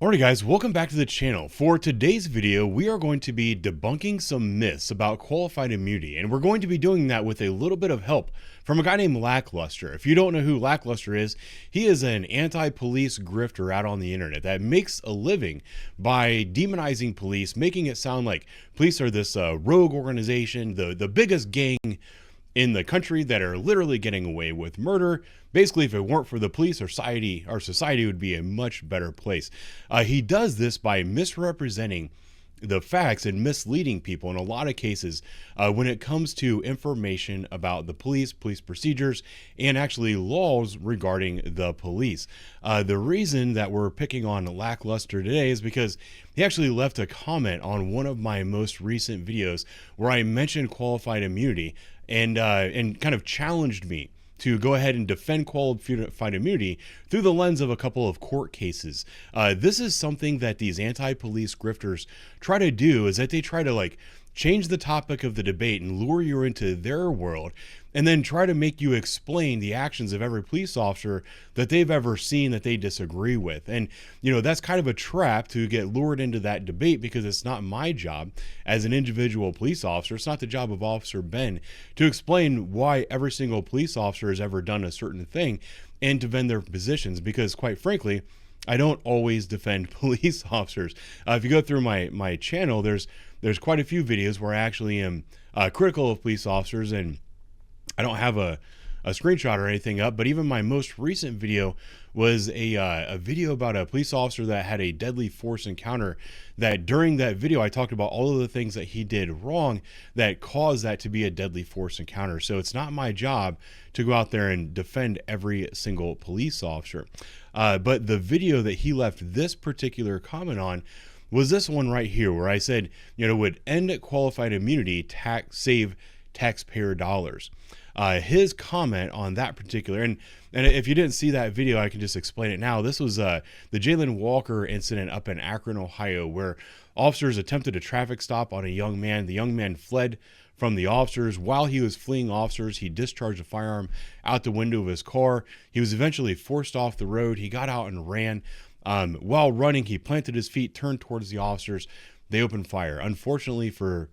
Alright guys, welcome back to the channel. For today's video, we are going to be debunking some myths about qualified immunity, and we're going to be doing that with a little bit of help from a guy named Lackluster. If you don't know who Lackluster is, he is an anti-police grifter out on the internet that makes a living by demonizing police, making it sound like police are this rogue organization, the biggest gang in the country that are literally getting away with murder. Basically, if it weren't for the police, our society would be a much better place. He does this by misrepresenting the facts and misleading people in a lot of cases when it comes to information about the police procedures, and actually laws regarding the police. The reason that we're picking on Lackluster today is because he actually left a comment on one of my most recent videos where I mentioned qualified immunity and kind of challenged me to go ahead and defend qualified immunity through the lens of a couple of court cases. This is something that these anti-police grifters try to do, is that they try to change the topic of the debate and lure you into their world, and then try to make you explain the actions of every police officer that they've ever seen that they disagree with. And, that's kind of a trap to get lured into that debate, because it's not my job as an individual police officer. It's not the job of Officer Ben to explain why every single police officer has ever done a certain thing and defend their positions, because quite frankly, I don't always defend police officers. If you go through my channel, there's quite a few videos where I actually am critical of police officers, and I don't have a screenshot or anything up, but even my most recent video was a video about a police officer that had a deadly force encounter, that during that video I talked about all of the things that he did wrong that caused that to be a deadly force encounter. So it's not my job to go out there and defend every single police officer. But the video that he left this particular comment on was this one right here, where I said, would end qualified immunity save taxpayer dollars. His comment on that particular, and if you didn't see that video, I can just explain it now. This was the Jalen Walker incident up in Akron, Ohio, where officers attempted a traffic stop on a young man. The young man fled from the officers. While he was fleeing officers, he discharged a firearm out the window of his car. He was eventually forced off the road. He got out and ran. While running, he planted his feet, turned towards the officers. They opened fire. Unfortunately for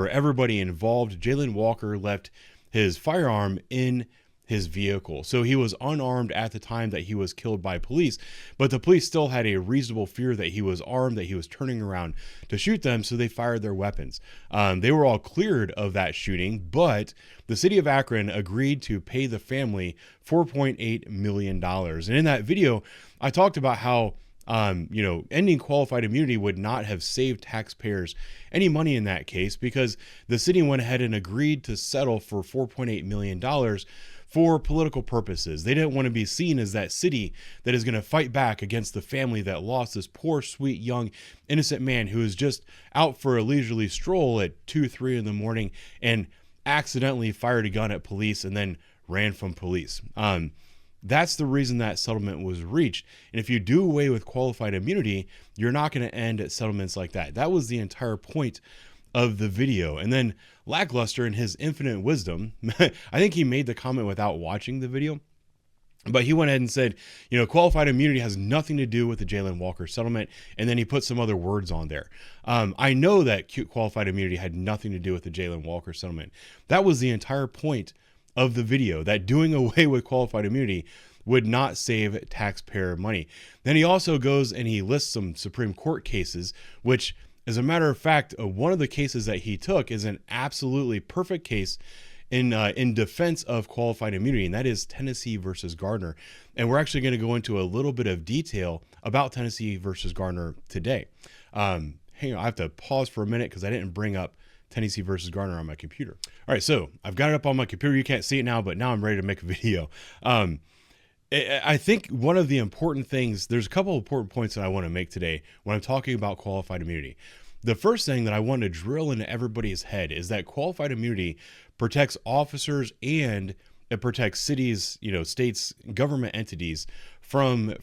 everybody involved, Jalen Walker left his firearm in his vehicle. So he was unarmed at the time that he was killed by police, but the police still had a reasonable fear that he was armed, that he was turning around to shoot them, so they fired their weapons. They were all cleared of that shooting, but the city of Akron agreed to pay the family $4.8 million. And in that video, I talked about how ending qualified immunity would not have saved taxpayers any money in that case, because the city went ahead and agreed to settle for $4.8 million for political purposes. They didn't want to be seen as that city that is going to fight back against the family that lost this poor, sweet, young, innocent man who was just out for a leisurely stroll at 2, 3 in the morning and accidentally fired a gun at police and then ran from police. That's the reason that settlement was reached. And if you do away with qualified immunity, you're not going to end at settlements like that. That was the entire point of the video. And then Lackluster, in his infinite wisdom, I think he made the comment without watching the video, but he went ahead and said, qualified immunity has nothing to do with the Jalen Walker settlement. And then he put some other words on there. I know that qualified immunity had nothing to do with the Jalen Walker settlement. That was the entire point of the video, that doing away with qualified immunity would not save taxpayer money. Then he also goes and he lists some Supreme Court cases, which, as a matter of fact, one of the cases that he took is an absolutely perfect case in defense of qualified immunity, and that is Tennessee versus Gardner. And we're actually going to go into a little bit of detail about Tennessee versus Gardner today. Hang on, I have to pause for a minute because I didn't bring up Tennessee versus Gardner on my computer. All right, so I've got it up on my computer. You can't see it now, but now I'm ready to make a video. I think one of the important things, there's a couple of important points that I want to make today when I'm talking about qualified immunity. The first thing that I want to drill into everybody's head is that qualified immunity protects officers, and it protects cities, states, government entities from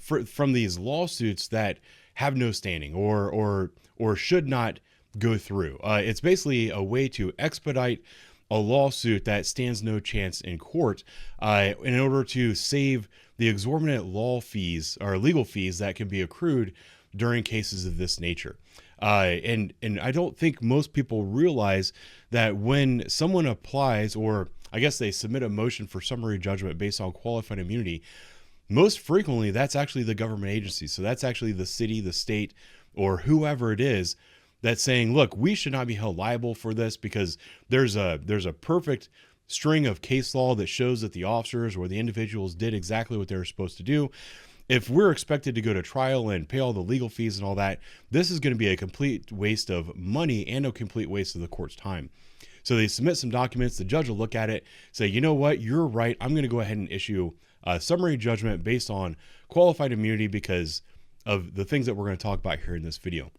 these lawsuits that have no standing or should not go through. It's basically a way to expedite a lawsuit that stands no chance in court in order to save the exorbitant law fees or legal fees that can be accrued during cases of this nature. And I don't think most people realize that when someone applies, or I guess they submit a motion for summary judgment based on qualified immunity, most frequently that's actually the government agency. So that's actually the city, the state, or whoever it is that's saying, look, we should not be held liable for this because there's a perfect string of case law that shows that the officers or the individuals did exactly what they were supposed to do. If we're expected to go to trial and pay all the legal fees and all that, this is going to be a complete waste of money and a complete waste of the court's time. So they submit some documents, the judge will look at it, say, you know what, you're right, I'm going to go ahead and issue a summary judgment based on qualified immunity because of the things that we're going to talk about here in this video.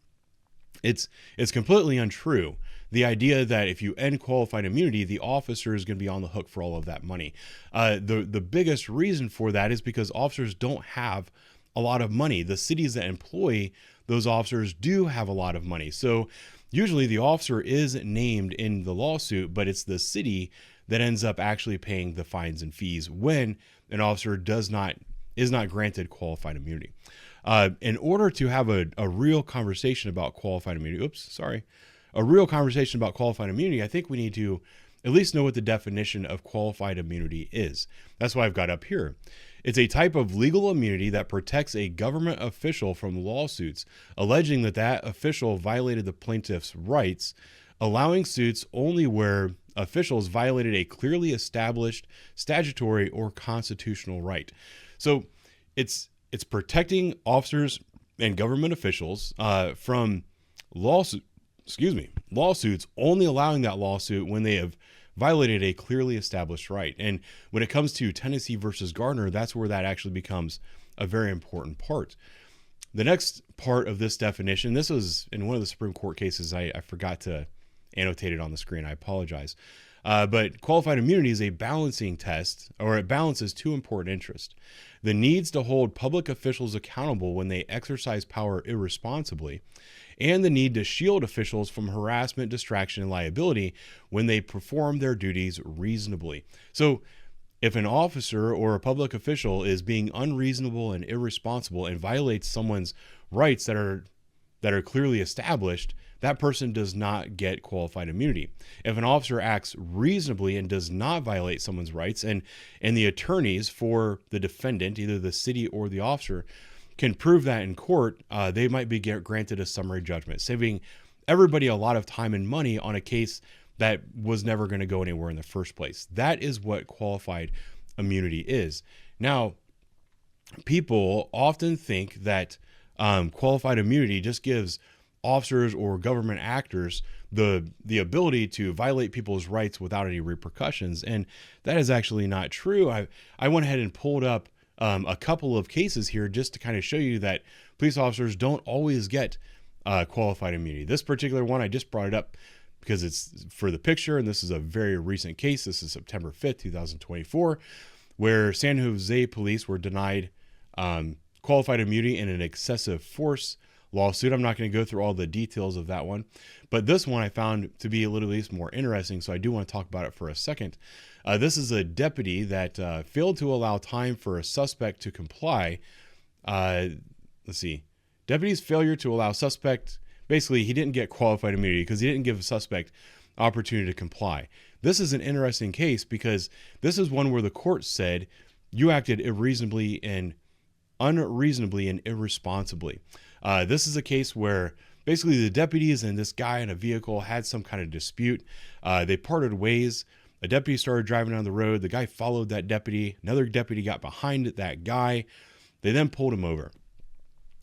It's completely untrue. The idea that if you end qualified immunity, the officer is going to be on the hook for all of that money. The biggest reason for that is because officers don't have a lot of money. The cities that employ those officers do have a lot of money. So usually the officer is named in the lawsuit, but it's the city that ends up actually paying the fines and fees when an officer is not granted qualified immunity. In order to have a real conversation about qualified immunity, a real conversation about qualified immunity, I think we need to at least know what the definition of qualified immunity is. That's what I've got up here. It's a type of legal immunity that protects a government official from lawsuits alleging that that official violated the plaintiff's rights, allowing suits only where officials violated a clearly established statutory or constitutional right. So it's protecting officers and government officials from lawsuits, only allowing that lawsuit when they have violated a clearly established right. And when it comes to Tennessee versus Gardner, that's where that actually becomes a very important part. The next part of this definition, this was in one of the Supreme Court cases, I forgot to annotate it on the screen, I apologize. But qualified immunity is a balancing test, or it balances two important interests: the needs to hold public officials accountable when they exercise power irresponsibly, and the need to shield officials from harassment, distraction, and liability when they perform their duties reasonably. So if an officer or a public official is being unreasonable and irresponsible and violates someone's rights that are clearly established, that person does not get qualified immunity. If an officer acts reasonably and does not violate someone's rights, and the attorneys for the defendant, either the city or the officer, can prove that in court, they might be granted a summary judgment, saving everybody a lot of time and money on a case that was never going to go anywhere in the first place. That is what qualified immunity is. Now, people often think that qualified immunity just gives officers or government actors the ability to violate people's rights without any repercussions, and that is actually not true. I went ahead and pulled up a couple of cases here just to kind of show you that police officers don't always get qualified immunity. This particular one, I just brought it up because it's for the picture, and this is a very recent case. This is September 5th, 2024, where San Jose police were denied qualified immunity in an excessive force lawsuit. I'm not going to go through all the details of that one, but this one I found to be a little least more interesting, so I do want to talk about it for a second. This is a deputy that failed to allow time for a suspect to comply. Deputy's failure to allow suspect, basically he didn't get qualified immunity because he didn't give a suspect opportunity to comply. This is an interesting case because this is one where the court said you acted unreasonably and irresponsibly. This is a case where basically the deputies and this guy in a vehicle had some kind of dispute. They parted ways. A deputy started driving down the road. The guy followed that deputy. Another deputy got behind that guy. They then pulled him over.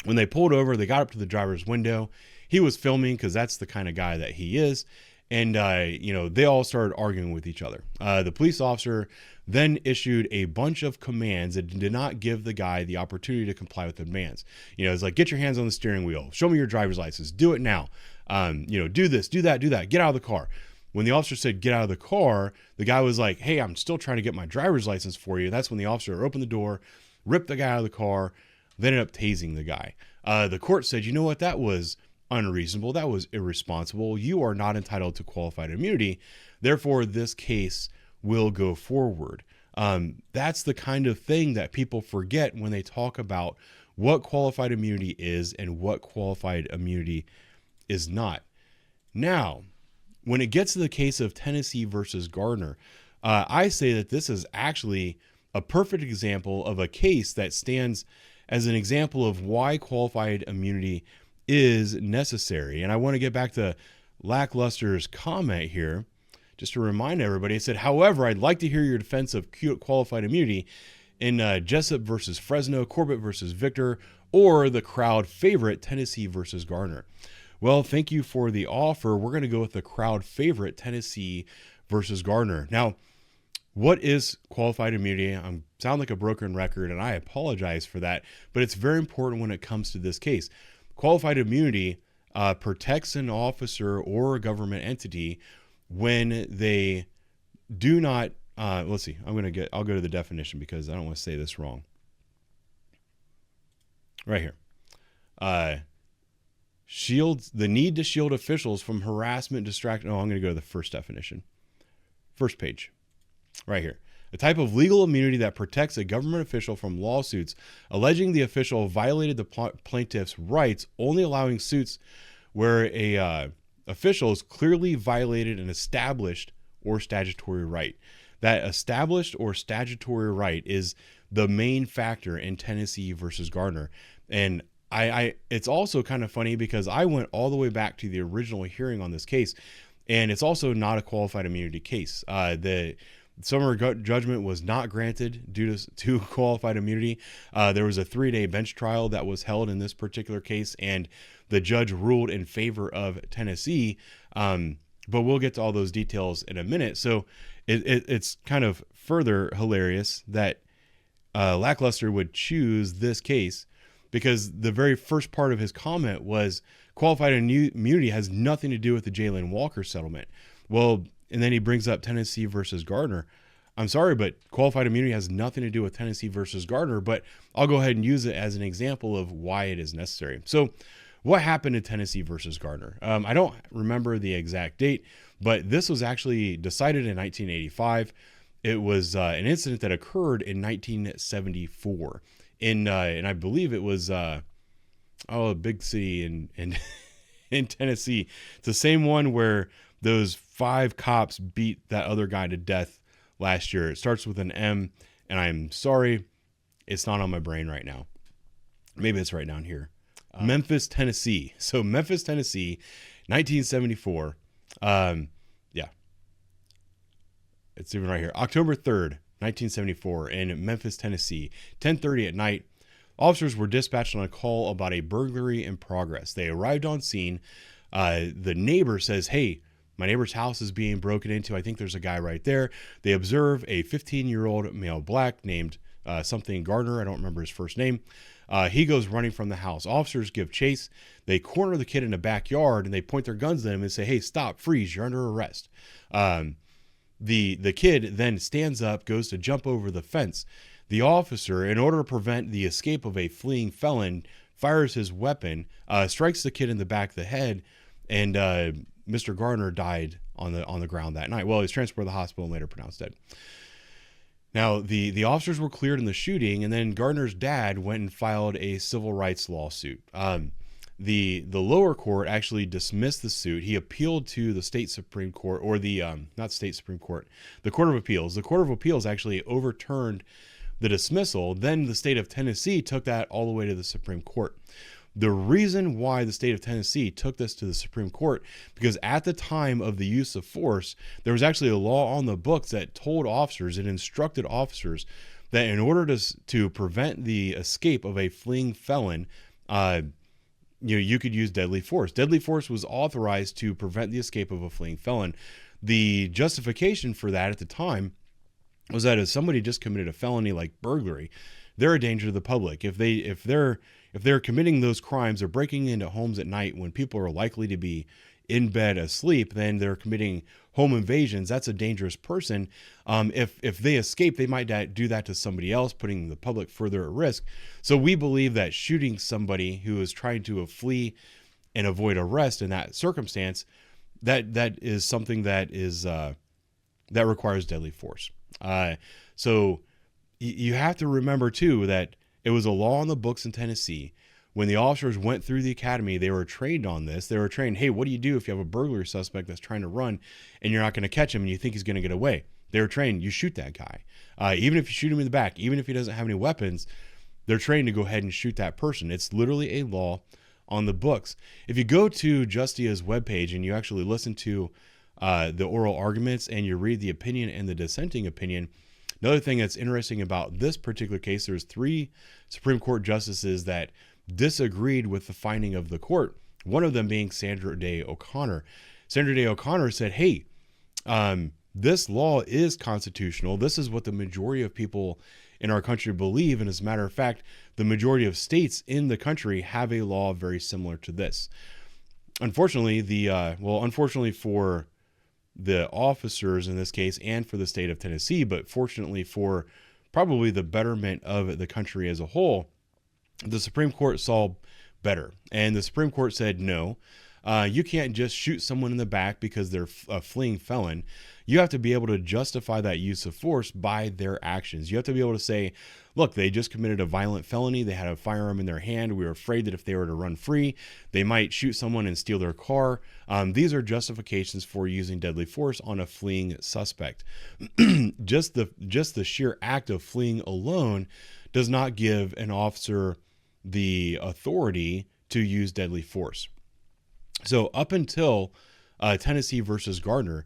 When they pulled over, they got up to the driver's window. He was filming because that's the kind of guy that he is. And, they all started arguing with each other. The police officer then issued a bunch of commands that did not give the guy the opportunity to comply with the demands. It's like, get your hands on the steering wheel. Show me your driver's license. Do it now. Do this, do that, get out of the car. When the officer said, get out of the car, the guy was like, hey, I'm still trying to get my driver's license for you. That's when the officer opened the door, ripped the guy out of the car, then ended up tasing the guy. The court said, you know what? That was unreasonable. That was irresponsible. You are not entitled to qualified immunity. Therefore, this case will go forward. That's the kind of thing that people forget when they talk about what qualified immunity is and what qualified immunity is not. Now, when it gets to the case of Tennessee versus Gardner, I say that this is actually a perfect example of a case that stands as an example of why qualified immunity is necessary. And I want to get back to Lackluster's comment here, just to remind everybody. It said, however, I'd like to hear your defense of qualified immunity in Jessup versus Fresno, Corbett versus Victor, or the crowd favorite Tennessee versus Gardner. Well, thank you for the offer. We're going to go with the crowd favorite Tennessee versus Gardner. Now, what is qualified immunity? I sound like a broken record, and I apologize for that, but it's very important when it comes to this case. Qualified immunity protects an officer or a government entity when they do not. Let's see. I'll go to the definition because I don't want to say this wrong. Right here. Shields the need to shield officials from harassment, distraction. Oh, I'm going to go to the first definition. First page. Right here. A type of legal immunity that protects a government official from lawsuits alleging the official violated the plaintiff's rights, only allowing suits where a official has clearly violated an established or statutory right. That established or statutory right is the main factor in Tennessee versus Gardner. And it's also kind of funny because I went all the way back to the original hearing on this case, and it's also not a qualified immunity case. The summary judgment was not granted due to qualified immunity. There was a 3-day bench trial that was held in this particular case, and the judge ruled in favor of Tennessee. But we'll get to all those details in a minute. So it's kind of further hilarious that Lackluster would choose this case, because the very first part of his comment was qualified immunity has nothing to do with the Jalen Walker settlement. Well, and then he brings up Tennessee versus Gardner. I'm sorry, but qualified immunity has nothing to do with Tennessee versus Gardner, but I'll go ahead and use it as an example of why it is necessary. So what happened to Tennessee versus Gardner? I don't remember the exact date, but this was actually decided in 1985. It was an incident that occurred in 1974. And I believe it was a big city in Tennessee. It's the same one where those 5 cops beat that other guy to death last year. It starts with an M, and I'm sorry, it's not on my brain right now. Maybe it's right down here. Memphis, Tennessee. So Memphis, Tennessee, 1974. Yeah, it's even right here. October 3rd. 1974 in Memphis, Tennessee, 10:30 at night. Officers were dispatched on a call about a burglary in progress. They arrived on scene. The neighbor says, hey, my neighbor's house is being broken into. I think there's a guy right there. They observe a 15-year-old male black named something Gardner. I don't remember his first name. He goes running from the house. Officers give chase. They corner the kid in the backyard, and they point their guns at him and say, hey, stop, freeze, you're under arrest. The kid then stands up, goes to jump over the fence. The officer, in order to prevent the escape of a fleeing felon, fires his weapon, strikes the kid in the back of the head, and Mr. Gardner died on the ground that night. Well, he was transported to the hospital and later pronounced dead. Now, the officers were cleared in the shooting, and then Gardner's dad went and filed a civil rights lawsuit. The lower court actually dismissed the suit. He appealed to the state Supreme Court, or the not state Supreme Court, the Court of Appeals. The Court of Appeals actually overturned the dismissal. Then the state of Tennessee took that all the way to the Supreme Court. The reason why the state of Tennessee took this to the Supreme Court, because at the time of the use of force, there was actually a law on the books that told officers and instructed officers that in order to prevent the escape of a fleeing felon, you could use deadly force. Deadly force was authorized to prevent the escape of a fleeing felon. The justification for that at the time was that if somebody just committed a felony like burglary, they're a danger to the public. If they're committing those crimes or breaking into homes at night when people are likely to be in bed asleep, then they're committing home invasions. That's a dangerous person. If they escape, they might do that to somebody else, putting the public further at risk. So we believe that shooting somebody who is trying to flee and avoid arrest in that circumstance, that is something that requires deadly force. So you have to remember too that It was a law on the books in Tennessee. When the officers went through the academy, they were trained on this. They were trained, hey, what do you do if you have a burglary suspect that's trying to run and you're not going to catch him and you think he's going to get away? They were trained, you shoot that guy. Even if you shoot him in the back, even if he doesn't have any weapons, they're trained to go ahead and shoot that person. It's literally a law on the books. If you go to Justia's webpage and you actually listen to the oral arguments and you read the opinion and the dissenting opinion, another thing that's interesting about this particular case, there's 3 Supreme Court justices that disagreed with the finding of the court, one of them being Sandra Day O'Connor. Sandra Day O'Connor said, hey, this law is constitutional. This is what the majority of people in our country believe. And as a matter of fact, the majority of states in the country have a law very similar to this. Unfortunately, unfortunately for the officers in this case and for the state of Tennessee, but fortunately for probably the betterment of the country as a whole, the Supreme Court saw better. And the Supreme Court said, no, you can't just shoot someone in the back because they're a fleeing felon. You have to be able to justify that use of force by their actions. You have to be able to say, look, they just committed a violent felony. They had a firearm in their hand. We were afraid that if they were to run free, they might shoot someone and steal their car. These are justifications for using deadly force on a fleeing suspect. Just the sheer act of fleeing alone does not give an officer the authority to use deadly force. So up until Tennessee versus Gardner,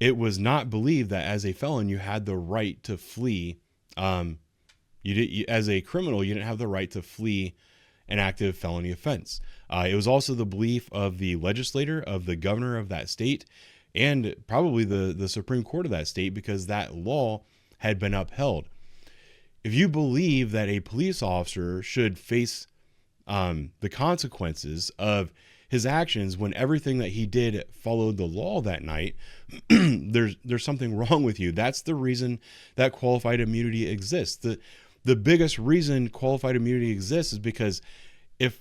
it was not believed that as a felon you had the right to flee. As a criminal, you didn't have the right to flee an active felony offense. It was also the belief of the legislator, of the governor of that state, and probably the Supreme Court of that state, because that law had been upheld. If you believe that a police officer should face the consequences of his actions when everything that he did followed the law that night, there's something wrong with you. That's the reason that qualified immunity exists. The biggest reason qualified immunity exists is because if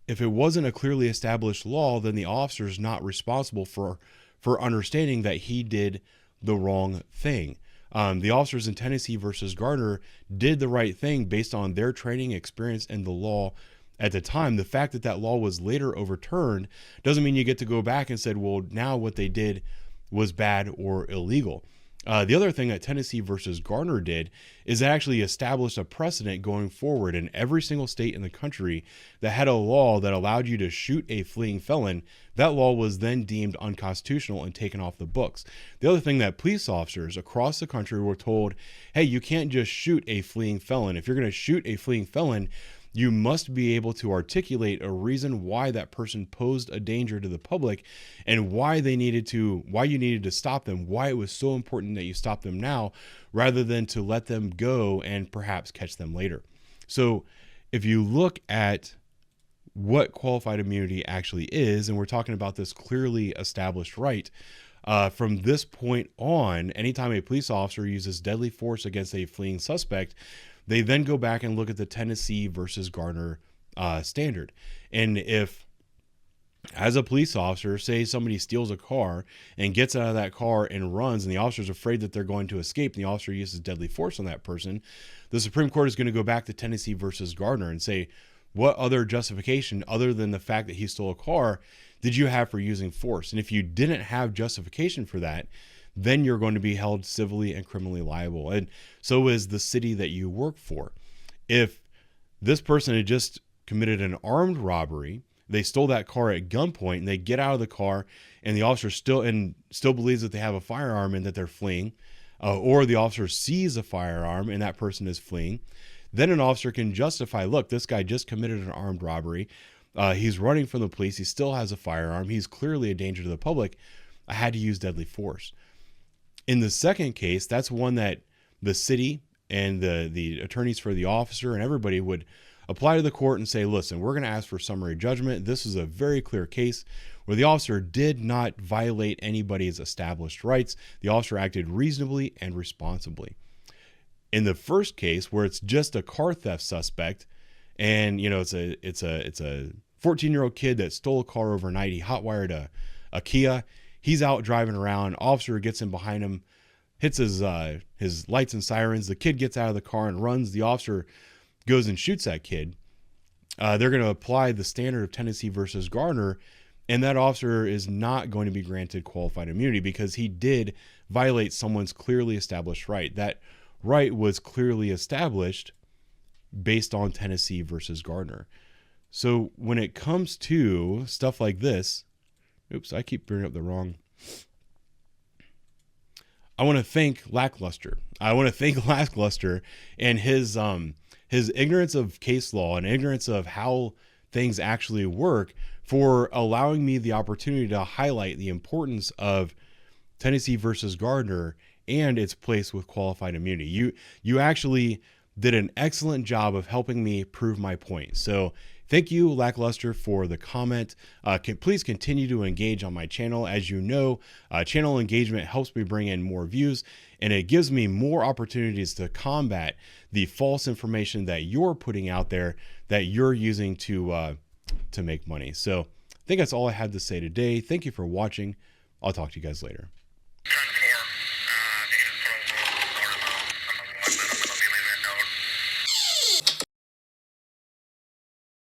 it wasn't a clearly established law, then the officer is not responsible for understanding that he did the wrong thing. The officers in Tennessee versus Gardner did the right thing based on their training, experience, and the law at the time. The fact that law was later overturned doesn't mean you get to go back and said, well, now what they did was bad or illegal. The other thing that Tennessee versus Gardner did is it actually established a precedent going forward in every single state in the country that had a law that allowed you to shoot a fleeing felon. That law was then deemed unconstitutional and taken off the books. The other thing that police officers across the country were told, hey, you can't just shoot a fleeing felon. If you're going to shoot a fleeing felon, you must be able to articulate a reason why that person posed a danger to the public and why you needed to stop them, why it was so important that you stop them now rather than to let them go and perhaps catch them later. So if you look at what qualified immunity actually is, and we're talking about this clearly established right, from this point on, anytime a police officer uses deadly force against a fleeing suspect, they then go back and look at the Tennessee versus Gardner standard. And if, as a police officer, say somebody steals a car and gets out of that car and runs, and the officer's afraid that they're going to escape, and the officer uses deadly force on that person, the Supreme Court is going to go back to Tennessee versus Gardner and say, what other justification other than the fact that he stole a car did you have for using force? And if you didn't have justification for that, then you're going to be held civilly and criminally liable. And so is the city that you work for. If this person had just committed an armed robbery, they stole that car at gunpoint, and they get out of the car, and the officer still believes that they have a firearm and that they're fleeing, or the officer sees a firearm and that person is fleeing, then an officer can justify, look, this guy just committed an armed robbery. He's running from the police. He still has a firearm. He's clearly a danger to the public. I had to use deadly force. In the second case, that's one that the city and the attorneys for the officer and everybody would apply to the court and say, listen, we're going to ask for summary judgment. This is a very clear case where the officer did not violate anybody's established rights. The officer acted reasonably and responsibly. In the first case, where it's just a car theft suspect, and it's a 14-year-old kid that stole a car overnight. He hotwired a Kia. He's out driving around. Officer gets in behind him, hits his lights and sirens. The kid gets out of the car and runs. The officer goes and shoots that kid, they're going to apply the standard of Tennessee versus Garner, and that officer is not going to be granted qualified immunity because he did violate someone's clearly established right. That right was clearly established based on Tennessee versus Garner. So when it comes to stuff like this, oops, I keep bringing up the wrong. I want to thank Lackluster. And his ignorance of case law and ignorance of how things actually work for allowing me the opportunity to highlight the importance of Tennessee versus Gardner and its place with qualified immunity. You actually did an excellent job of helping me prove my point. So thank you, Lackluster, for the comment. Please continue to engage on my channel. As you know, channel engagement helps me bring in more views, and it gives me more opportunities to combat the false information that you're putting out there that you're using to make money. So I think that's all I had to say today. Thank you for watching. I'll talk to you guys later.